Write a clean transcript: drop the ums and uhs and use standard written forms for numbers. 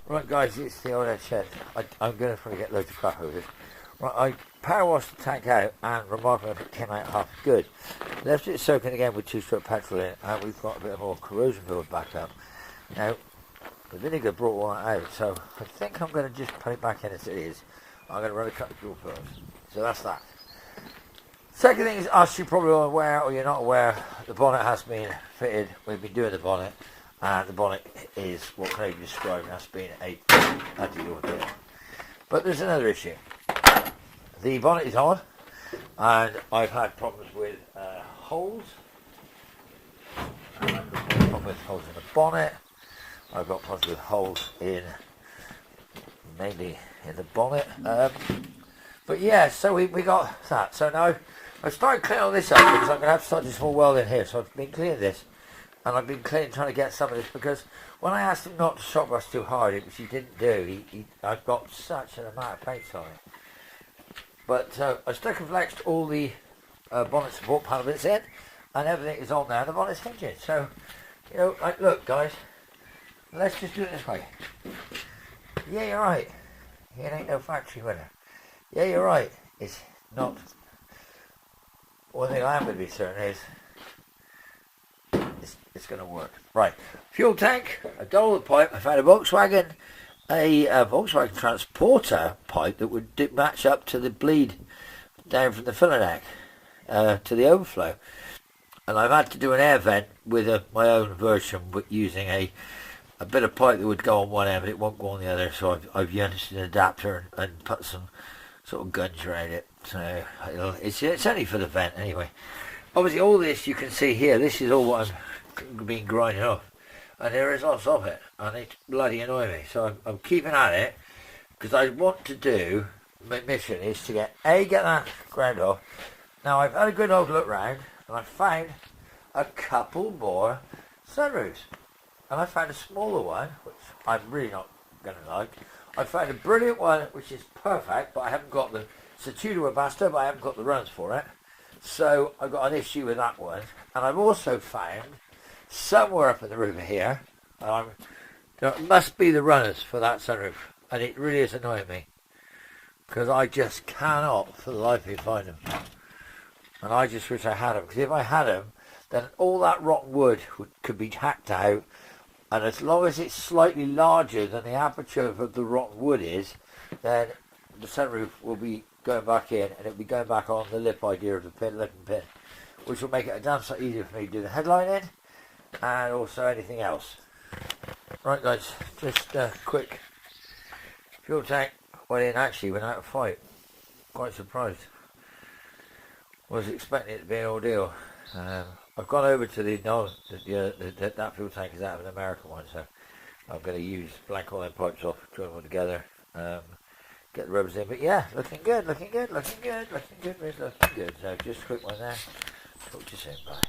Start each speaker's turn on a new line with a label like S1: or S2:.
S1: Right guys, it's the old head shed. I'm going to forget loads of crap over this. Right, I power washed the tank out and remarkably it came out half good. Left it soaking again with 2-stroke petrol in and we've got a bit more corrosion build back up. Now, the vinegar brought all that out, so I think I'm going to just put it back in as it is. I'm going to run a couple of fuel filters. So that's that. Second thing is, as you're probably aware or you're not aware, the bonnet has been fitted. We've been doing the bonnet. And the bonnet is what can I describe as being a deal. But there's another issue. The bonnet is on, and I've had problems with holes. I've got problems with holes in the bonnet. I've got problems with holes mainly in the bonnet. But yeah, so we got that. So now I've started cleaning all this up because I'm going to have to start doing some more welding here. So I've been cleaning this. And I've been trying to get some of this because when I asked him not to shop brush too hard, which he didn't do, I've got such an amount of paint on it. But I stuck and flexed all the bonnet support panel bits in, and everything is on there. The bonnet's hinging. So, you know, like, look, guys, let's just do it this way. Yeah, you're right. It ain't no factory winner. Yeah, you're right. It's not. One thing I am going to be certain is it's going to work. Right, fuel tank, a double pipe. I found a Volkswagen transporter pipe that would match up to the bleed down from the filler neck to the overflow. And I've had to do an air vent with my own version, but using a bit of pipe that would go on one end, but it won't go on the other. So I've used an adapter and put some sort of guns around it. So it's only for the vent anyway. Obviously, all this you can see here. This is all what I'm being grinding off, and there is lots of it, and it's bloody annoying me. So I'm keeping at it because I want to do. My mission is to get that ground off. Now I've had a good old look round, and I found a couple more sunroofs, and I found a smaller one which I'm really not going to like. I found a brilliant one which is perfect, but I haven't got the. It's a Tudor Webasto, but I haven't got the runs for it. So I've got an issue with that one, and I've also found somewhere up in the river here, there must be the runners for that sunroof, and it really is annoying me because I just cannot for the life of me find them, and I just wish I had them, because if I had them, then all that rotten wood could be hacked out, and as long as it's slightly larger than the aperture of the rotten wood is, then the sunroof will be going back in, and it'll be going back on the lip idea of the lip and pin, which will make it a damn sight easier for me to do the headline in, and also anything else. Right guys, just a quick fuel tank went in actually without a fight. Quite surprised. Was expecting it to be an ordeal. I've gone over to that fuel tank is out of an American one, so I'm going to use blank all them pipes off, join them all together. Get the rubbers in, but yeah, looking good. So just a quick one there. Talk to you soon, bye.